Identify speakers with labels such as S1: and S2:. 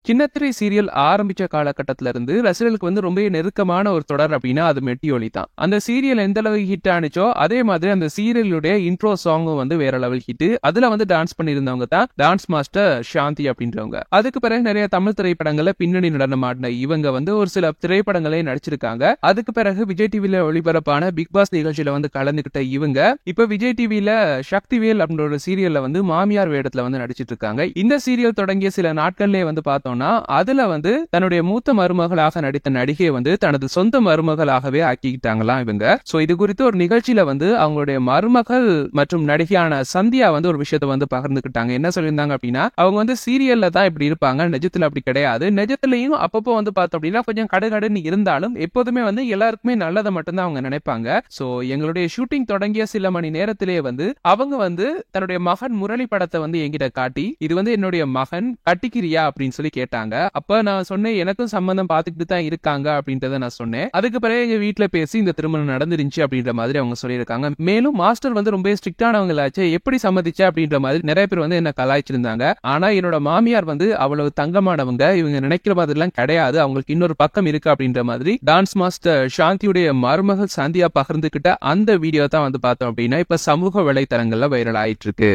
S1: சின்னத்திரை சீரியல் ஆரம்பிச்ச காலகட்டத்தில இருந்து ரசிகர்களுக்கு ரொம்பவே நெருக்கமான ஒரு தொடர் அப்படின்னா அது மெட்டிஒலி தான். அந்த சீரியல் எந்த அளவுக்கு ஹிட் ஆனுச்சோ, அதே மாதிரி அந்த சீரியலுடைய இன்ட்ரோ சாங்கும் வேற லெவல் ஹிட். அதுல டான்ஸ் பண்ணியிருந்தவங்க தான் டான்ஸ் மாஸ்டர் சாந்தி அப்படின்றவங்க. அதுக்கு பிறகு நிறைய தமிழ் திரைப்படங்கள்ல பின்னணி நடனம் ஆடின இவங்க ஒரு சில திரைப்படங்களே நடிச்சிருக்காங்க. அதுக்கு பிறகு விஜய் டிவில ஒளிபரப்பான பிக் பாஸ் நிகழ்ச்சியில கலந்துகிட்ட இவங்க இப்ப விஜய் டிவில சக்திவேல் அப்படின்ற ஒரு சீரியல்ல மாமியார் வேடத்துல நடிச்சிட்டு இருக்காங்க. இந்த சீரியல் தொடங்கிய சில நாட்கள்லயே பார்த்தோம் அதுல தன்னுடைய மூத்த மருமகளாக நடித்த நடிகை தனது சொந்த மருமகளாகவே ஆக்கிக்கிட்டாங்களாம் இவங்க. சோ இது குறித்து ஒரு நிகழ்ச்சியில அவங்களுடைய மருமகள் மற்றும் நடிகையான சந்தியா ஒரு விஷயத்தை பகிர்ந்துக்கிட்டாங்க. என்ன சொல்லியிருந்தாங்க அப்படின்னா, அவங்க சீரியல்ல தான் இப்படி இருப்பாங்க, நிஜத்துல அப்படி கிடையாது. நிஜத்திலையும் அப்பப்போ பார்த்தோம் அப்படின்னா கொஞ்சம் கடுகடுன்னு இருந்தாலும் எப்போதுமே எல்லாருக்குமே நல்லதை மட்டும்தான் அவங்க நினைப்பாங்க. சோ எங்களுடைய ஷூட்டிங் தொடங்கிய சில மணி நேரத்திலேயே அவங்க தன்னுடைய மகன் முரளி படத்தை என்கிட்ட காட்டி, இது என்னுடைய மகன் கட்டிக்கிறியா அப்படின்னு சொல்லி கேட்டாங்க. அப்ப நான் சொன்னேன், எனக்கும் சம்பந்தம் பார்த்துக்கிட்டு தான் இருக்காங்க அப்படின்றத நான் சொன்னேன். அதுக்கு பிறகு எங்க வீட்டுல பேசி இந்த திருமணம் நடந்துருச்சு அப்படின்ற மாதிரி அவங்க சொல்லியிருக்காங்க. மேலும் மாஸ்டர் ரொம்ப ஸ்ட்ரிக்டானவங்களாச்சு, எப்படி சம்மதிச்ச அப்படின்ற மாதிரி நிறைய பேர் என்ன கலாய்ச்சிருந்தாங்க. ஆனா என்னோட மாமியார் அவ்வளவு தங்கமானவங்க, இவங்க நினைக்கிற மாதிரி எல்லாம் கிடையாது, அவங்களுக்கு இன்னொரு பக்கம் இருக்கு அப்படின்ற மாதிரி டான்ஸ் மாஸ்டர் சாந்தியுடைய மருமகள் சந்தியா பகிர்ந்துகிட்ட அந்த வீடியோ தான் பார்த்தோம் அப்படின்னா இப்ப சமூக வலைதளங்கள்ல வைரல் ஆயிட்டு இருக்கு.